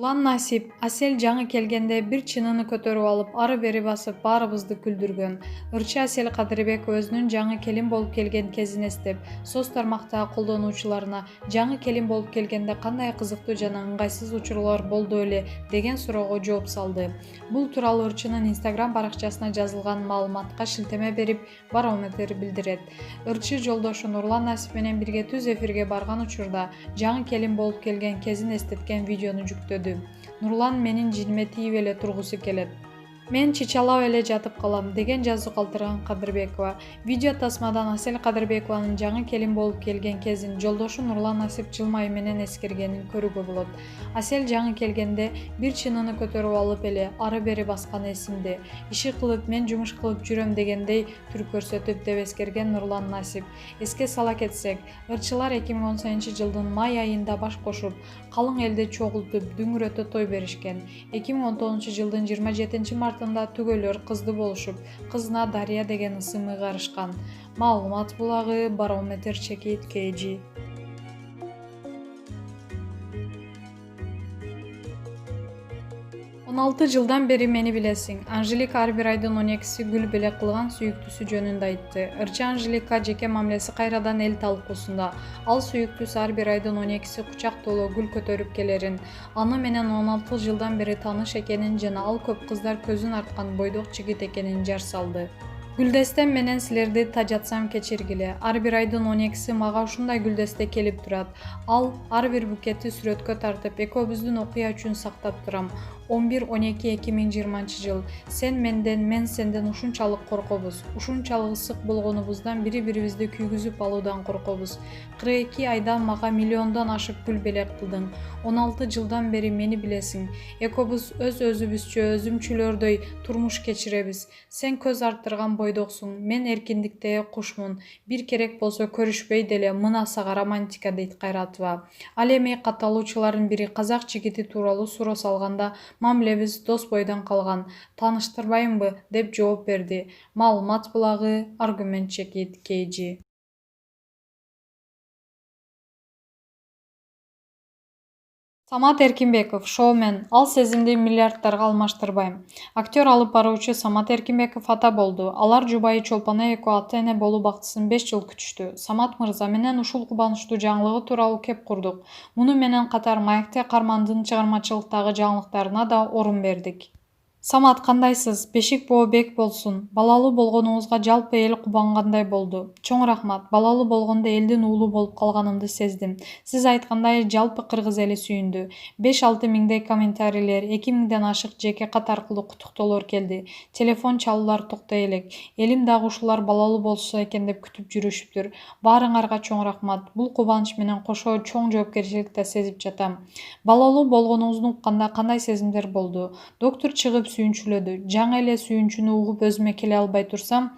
Нурлан Насип Асел жаңы келгенде бир чынını көтөрүп алып, ары бери басып, баарыбызды күлдүргөн. Ырчы Асел Кадырбек өзүнүн жаңы келин болуп келген кезин эстеп, соц тармактагы колдонуучуларына жаңы келин болуп келгенде кандай кызыктуу жана ыңгайсыз учурлар болду эле деген суроого жооп салды. Бул тууралуу ырчынын Instagram баракчасына жазылган маалыматка шилтеме берип, Барометр билдирет. Ырчы жолдошу Нурлан Насип менен бирге түз эфирге барган учурда жаңы келин болуп келген кезин эстеткен видеону жүктөдү. Нурлан менин жиниме тийип эле тургусу келет. Мен чычалап эле жатып калам деген жазуу калтырган Кадырбекова. Видео тасмадан Асел Кадырбекованын жаңы келин болуп келген кезин жолдошу Нурлан Насип жылмайуу менен эскергенин көрүүгө болот. Асел жаңы келгенде бир чынını көтөрүп алып эле ары бери басканы эсимде. Иши кылып, мен жумуш кылып жүрөм дегендей түр көрсөтүп деп эскерген Нурлан Насип. Эске сала кетсек, ырчылар 2018-жылдын май айында баш кошуп, калың элди чогултуп, дүңүрөтө той беришкен. 2019-жылдын 27-мартында түгөлөр кызды болушуп, кызына Дарья деген ысым ыйгарышкан. Маалымат булагы Барометр Чекит KG. 16 жылдан бери мени билесиң. Анжелика ар бир айдын 12-си гүл белек кылган сүйүктүүсү жөнүндө айтты. Ырчы Анжелика жеке мамилеси кайрадан эл талкуусунда. Ал сүйүктүүсү ар бир айдын 12-си кучак толо гүл көтөрүп келерин, аны менен 16 жылдан бери тааныш экенин жана ал көп кыздар көзүн арткан бойдок жигит экенин жар салды. Гүлдестем менен силерди тажатсам кечиргиле. Ар бир айдын 12-си мага ушундай гүлдесте келип турат. Ал ар бир букетти сүрөткө тартып, экөөбүздүн окуя үчүн сактап турам. 11-12-2020 сен менден, мен сенден ушунчалык коркобуз. Ушунчалык ысык болгонубуздан бири-бирибизди күйгүзүп алуудан коркобуз. 42 айда мага миллиондон ашык гүл белек кылдың. 16 жылдан бери мени билесиң. Экөөбүз өз өзүбүзчө өзүмчүлөрдөй турмуш кечиребиз. Сен көз арттырган бойдоксуң, мен эркиндиктеги кушмун. Бир керек болсо көрүшпөй деле мына сага романтика дейт Кайратова. Ал эми катталуучулардын бири казак жигити тууралуу суроо салганда мамилебиз дос бойдон калган, тааныштырбайымбы деп жооп берди. Маалымат булагы Аргумент Чекит KG. Самат Эркинбеков, шоумен, ал сезимди миллиардтарга алмаштырбайм. Актер алып баруучу Самат Эркинбеков ата болду. Алар жубайы Чолпон экөө ата-эне болуу бактысын 5 жыл күтүштү. Самат мырза менен ушул кубанычтуу жаңылыгы тууралуу кеп курдук. Муну менен катар Маекте Кармандын чыгармачылыктагы жаңылыктарына да орун бердик. Самат, кандайсыз? Бешик боо бек болсун. Балалуу болгонуңузга жалпы эл кубангандай болду. Чоң рахмат. Балалуу болгондо элдин уулу болуп калганымды сездим. Сиз айткандай жалпы кыргыз эли сүйүндү. 5-6 миңдей комментарийлер, 2 миңден ашык жеке кат аркылуу куттуктоолор келди. Телефон чалуулар токтой элек. Элим дагы ушулар балалуу болушса экен деп күтүп жүрүшүптүр. Баарыңарга чоң рахмат. Бул кубаныч менен кошо чоң жоопкерчилик да сезип жатам. Балалуу болгонуңузду укканда кандай сезимдер болду? Доктор чыгып сүйүнчүлөдү. Жаңы эле сүйүнчүнү угуп өзүмө келе албай турсам,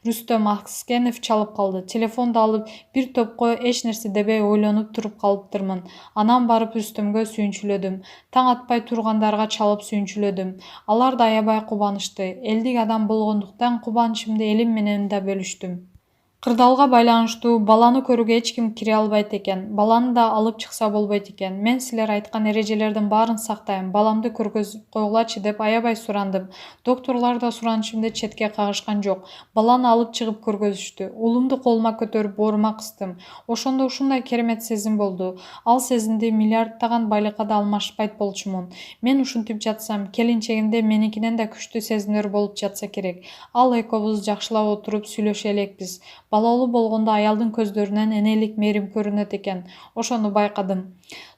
Рүстөм Акскенов чалып калды. Телефонду алып бир топко эч нерсе дебей ойлонуп туруп калыптырмын. Анан барып Рүстөмгө сүйүнчүлөдүм. Таң атпай тургандарга чалып сүйүнчүлөдүм. Алар да аябай кубанычты. Элдик адам болгондуктан кубанычымды элим менен да бөлүштүм. Кырдаалга байланыштуу баланы көрүүгө эч ким кире албайт экен. Баланы да алып чыкса болбойт экен. Мен силер айткан эрежелердин баарын сактайм. Баламды көргөзүп койгулачы деп аябай сурандым. Докторлор да суранычымды четке кагышкан жок. Баланы алып чыгып көргөзүштү. Уулумду колума көтөрүп боорума кыстым. Ошондо ушундай керемет сезим болду. Ал сезимди миллиардтаган байлыкка да алмашпайт болчумун. Мен ушинтип жатсам, келинчегимде меникинен да күчтүү сезимдер болуп жатса керек. Ал экөөбүз жакшылап отуруп сүйлөшө элекпиз. Балалуу болгондо аялдын көздөрүнөн энелик мээрим көрүнөт экен. Ошону байкадым.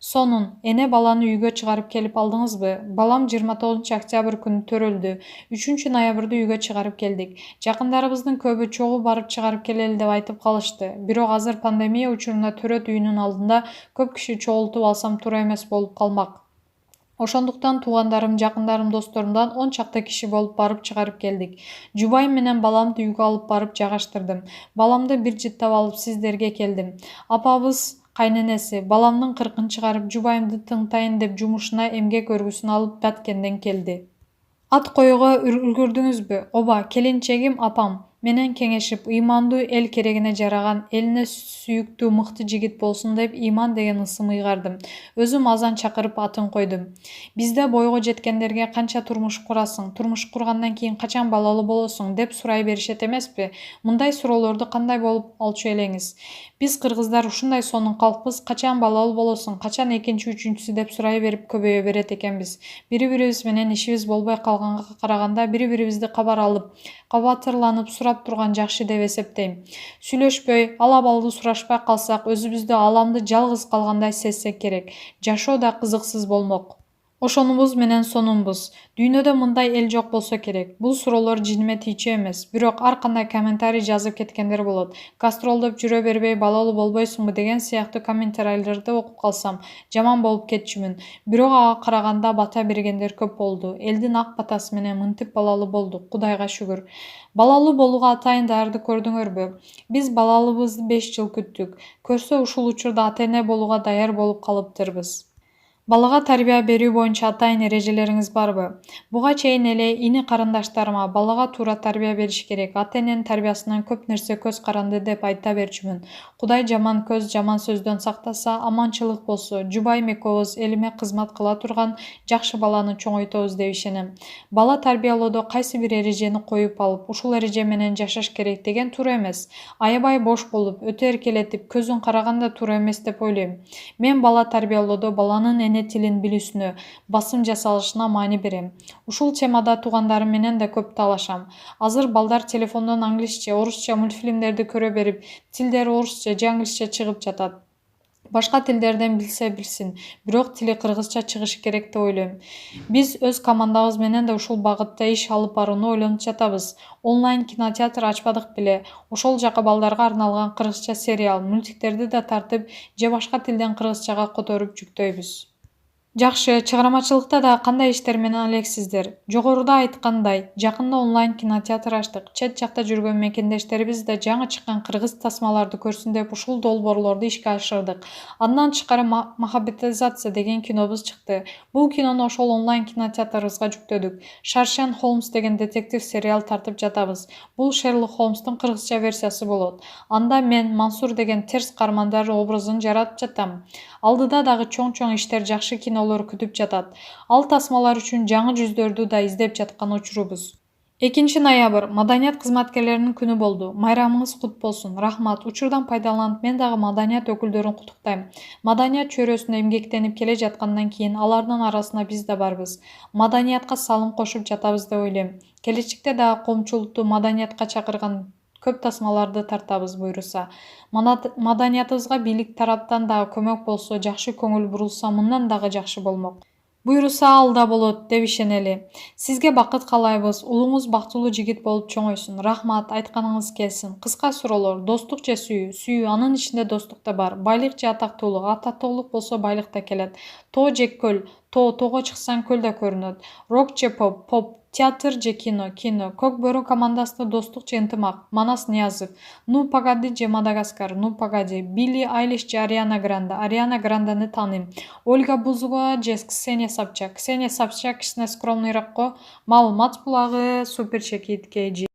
Сонун, эне баланы үйгө чыгарып келип алдыңызбы? Балам 29 октябрь күнү төрөлдү. 3 ноябрда үйгө чыгарып келдик. Жакындарыбыздын көбү чогуу барып чыгарып келели деп айтып калышты. Бирок азыр пандемия учурунда төрөт үйүнүн алдында көп киши чогултуп алсам туура эмес болуп калмак. Ошондуктан туугандарым, жакындарым, досторумдан 10 чакты киши болуп барып чыгарып келдик. Жубайым менен баламды үйгө алып барып жайгаштырдым. Баламды бир жыттап алып сиздерге келдим. Апабыз кайненеси баламдын кыркын чыгарып, жубайымды тыңтайын деп жумушуна эмгек өргүсүн алып Баткенден келди. Ат коюуга үлгүрдүңүзбү? Ооба, келинчегим апам. менен кеңешип, ыймандуу эл керегине жараган, элине сүйүктүү мыкты жигит болсун деп Иман деген ысым ыйгардым. Өзүм азан чакырып атын койдум. Бизде бойго жеткендерге канча турмуш курасың, турмуш кургандан кийин качан балалуу болосуң деп сурай беришет эмеспи? Мындай суроолорду кандай болуп алчу элеңиз? Биз кыргыздар ушундай сонун калкпыз, качан балалуу болосуң, качан экинчи, үчүнчүсү деп сурай берип көбөйө берет экенбиз. Бири-бирибиз менен ишибиз болбой калганга караганда бири-бирибизди кабар алып, кабатырланып сурап турган жакшы деп эсептейм. Сүйлөшпөй, ала-балды сурашпай калсак, өзүбүздү аламды жалгыз калгандай сезсек керек. Жашоо да кызыксыз болмок. Ошонубуз менен сонунбуз. Дүйнөдө мындай эл жок болсо керек. Бул суроолор жиниме тийчү эмес. Бирок ар кандай комментарий жазып кеткендер болот. Гастролдоп жүрө бербей балалуу болбойсуңбу деген сыяктуу комментарийлерди окуп калсам, жаман болуп кетчүмүн. Бирок ага караганда бата бергендер көп болду. Элдин ак батасы менен мынтип балалуу болдук, Кудайга шүгүр. Балалуу болууга атайын даярды көрдүңөрбү? Биз балалуубузду 5 жыл күттүк. Көрсө ушул учурда ата-эне болууга даяр болуп калыптырбыз. Балага тарбия берүү боюнча атайын эрежелериңиз барбы? Буга чейин эле ини карындаштарыма балага туура тарбия бериш керек, ата-эненин тарбиясынан көп нерсе көз каранды деп айта берчүмүн. Кудай жаман көз жаман сөздөн сактаса, аманчылык болсо, жубайым экөөбүз элиме кызмат кыла турган жакшы баланы чоңойтобуз деп ишенем. Бала тарбиялоодо кайсы бир эрежени коюп алып, ушул эреже менен жашаш керек деген туура эмес. Аябай бош болуп, өтө эркелетип, көзүн караган да туура эмес деп ойлойм. Мен бала тарбиялоодо баланын эне тилин билүүсүнө, басым жасалышына маани берем. Ушул темада туугандарым менен да көп талашам. Азыр балдар телефондон англисче, орусча мультфильмдерди көрө берип, тилдери орусча же англисче чыгып жатат. Башка тилдерден билсе билсин, бирок тили кыргызча чыгышы керек деп ойлойм. Биз өз командабыз менен да ушул багытта иш алып барууну ойлонуп жатабыз. Онлайн кинотеатр ачпадык беле. Ошол жака балдарга арналган кыргызча сериал, мультиктерди да тартып же башка тилден кыргызчага которуп жүктөйбүз. Жакшы, чыгармачылыкта да кандай иштер менен элексиздер? Жогоруда айткандай, жакында онлайн кинотеатр ачтык. Чет жакта жүргөн мекендештерибиз да жаңы чыккан кыргыз тасмаларды көрсүн деп ушул долбоорлорду ишке ашырдык. Андан тышкары Махаббатизация деген кинобуз чыкты. Бул кинону ошол онлайн кинотеатрыбызга жүктөдүк. Шаршен Холмс деген детектив сериал тартып жатабыз. Бул Шерлок Холмстун кыргызча версиясы болот. Анда мен Мансур деген терс каармандар образын жаратып жатам. Алдыда дагы чоң иштер, жакшы кинолор күтүп жатат. Ал тасмалар үчүн жаңы жүздөрдү да издеп жаткан учурубуз. 2-ноябрь маданият кызматкерлеринин күнү болду. Майрамыңыз кут болсун. Рахмат. Учурдан пайдаланып мен дагы маданият өкүлдөрүн куттуктайм. Маданият чөйрөсүндө эмгектенип келе жаткандан кийин алардын арасына биз да барбыз. Маданиятка салым кошуп жатабыз деп ойлойм. Келечекте дагы коомчулукту маданиятка чакырган көп тасмаларды тартабыз буйруса. Маданиятыбызга бийлик тараптан дагы көмөк болсо, жакшы көңүл бурулса, мындан дагы жакшы болмок. Буйруса ал да болот деп ишенели. Сизге бакыт каалайбыз. Улуңуз бактылуу жигит болуп чоңойсун. Рахмат, айтканыңыз келсин. Кыска суроолор: достук же сүйүү? Сүйүү, анын ичинде достук да бар. Байлык же атактуулук? Атактуулук болсо байлык да келет. Тоо же көл? Тоого чыксаң көл да көрүнөт. Рок же поп? Поп. Театр же кино? Кино. Көк бөрү командасында достук же ынтымак? Манас Ниязов. Ну погоди же Мадагаскар? Ну погоди. Билли Айлиш же Ариана Гранде? Ариана Грандени тааныйм. Ольга Бузова же Ксения Собчак? Ксения Собчак кичине скромныйраак го. Маалымат булагы Супер Чекит KG.